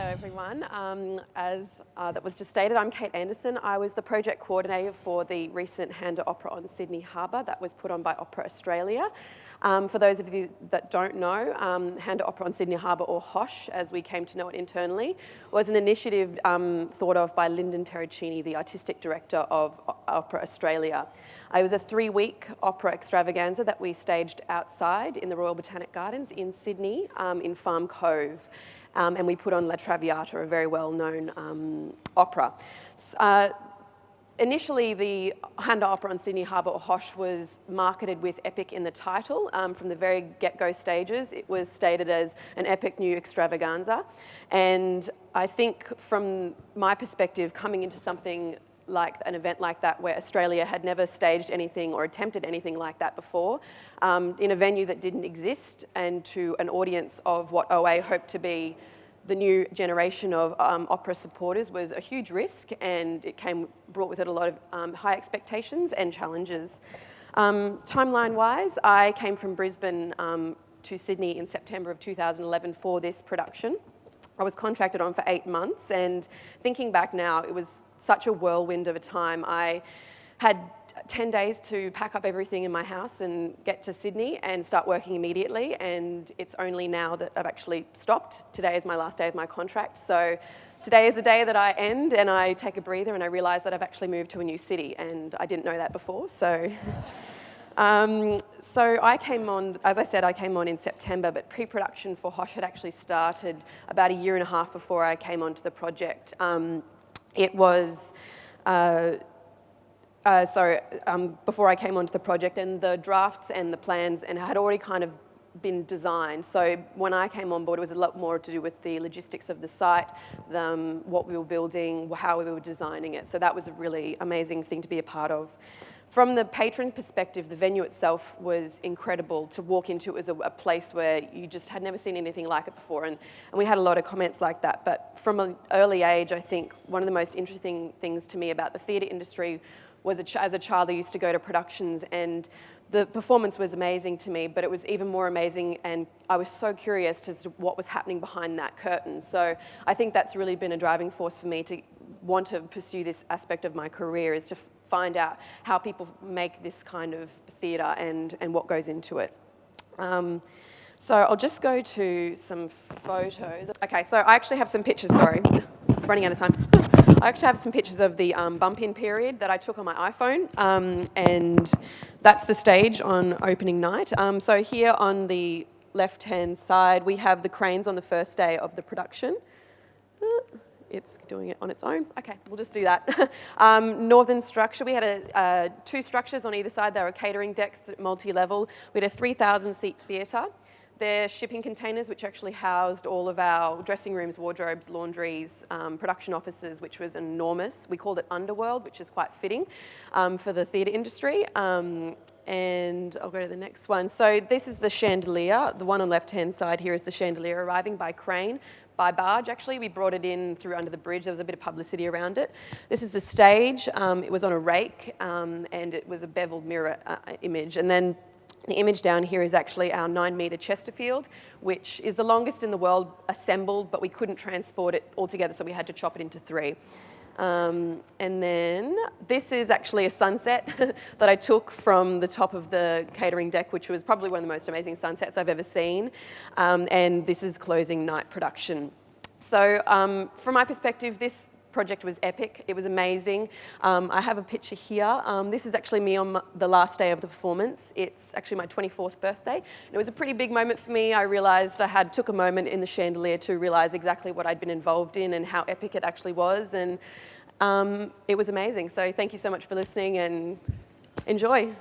everyone. That was just stated, I'm Kate Anderson. I was the project coordinator for the recent Handa opera on Sydney Harbour that was put on by Opera Australia. For those of you that don't know, Handa Opera on Sydney Harbour, or HOSH as we came to know it internally, was an initiative thought of by Lyndon Terracini, the artistic director of Opera Australia. It was a 3-week opera extravaganza that we staged outside in the Royal Botanic Gardens in Sydney, in Farm Cove. And we put on La Traviata, a very well-known opera. Initially, the Handa Opera on Sydney Harbour, or HOSH, was marketed with epic in the title. From the very get-go stages, it was stated as an epic new extravaganza. And I think from my perspective, coming into something like an event like that, where Australia had never staged anything or attempted anything like that before, in a venue that didn't exist, and to an audience of what OA hoped to be the new generation of opera supporters, was a huge risk, and it brought with it a lot of high expectations and challenges. Timeline-wise, I came from Brisbane to Sydney in September of 2011 for this production. I was contracted on for 8 months, and thinking back now, it was such a whirlwind of a time. I had 10 days to pack up everything in my house and get to Sydney and start working immediately, and it's only now that I've actually stopped. Today is my last day of my contract, so today is the day that I end and I take a breather and I realise that I've actually moved to a new city, and I didn't know that before, so... So I came on, as I said, I came on in September, but pre-production for HOSH had actually started about 1.5 years before I came onto the project. Before I came onto the project, and the drafts and the plans had already kind of been designed. So when I came on board, it was a lot more to do with the logistics of the site, what we were building, how we were designing it. So that was a really amazing thing to be a part of. From the patron perspective, the venue itself was incredible to walk into. It was a place where you just had never seen anything like it before, and we had a lot of comments like that. But from an early age, I think one of the most interesting things to me about the theatre industry was as a child I used to go to productions, and the performance was amazing to me, but it was even more amazing, and I was so curious as to what was happening behind that curtain. So I think that's really been a driving force for me to want to pursue this aspect of my career, is to find out how people make this kind of theatre and what goes into it. So I'll just go to some photos. Okay, so I actually have some pictures, sorry, running out of time. I actually have some pictures of the bump-in period that I took on my iPhone, and that's the stage on opening night. So here on the left-hand side, we have the cranes on the first day of the production. It's doing it on its own. Okay, we'll just do that. Northern structure, we had 2 structures on either side. They were catering decks, multi-level. We had a 3,000-seat theatre. They're shipping containers, which actually housed all of our dressing rooms, wardrobes, laundries, production offices, which was enormous. We called it Underworld, which is quite fitting for the theatre industry. And I'll go to the next one. So this is the chandelier. The one on the left-hand side here is the chandelier arriving by crane, by barge actually. We brought it in through under the bridge. There was a bit of publicity around it. This is the stage. It was on a rake, and it was a beveled mirror image. And then the image down here is actually our 9-metre Chesterfield, which is the longest in the world assembled, but we couldn't transport it all together, so we had to chop it into 3. And then this is actually a sunset that I took from the top of the catering deck, which was probably one of the most amazing sunsets I've ever seen. And this is closing night production. So from my perspective, this project was epic. It was amazing. I have a picture here. This is actually me on the last day of the performance. It's actually my 24th birthday. And it was a pretty big moment for me. I realised took a moment in the chandelier to realise exactly what I'd been involved in and how epic it actually was. And it was amazing. So thank you so much for listening, and enjoy.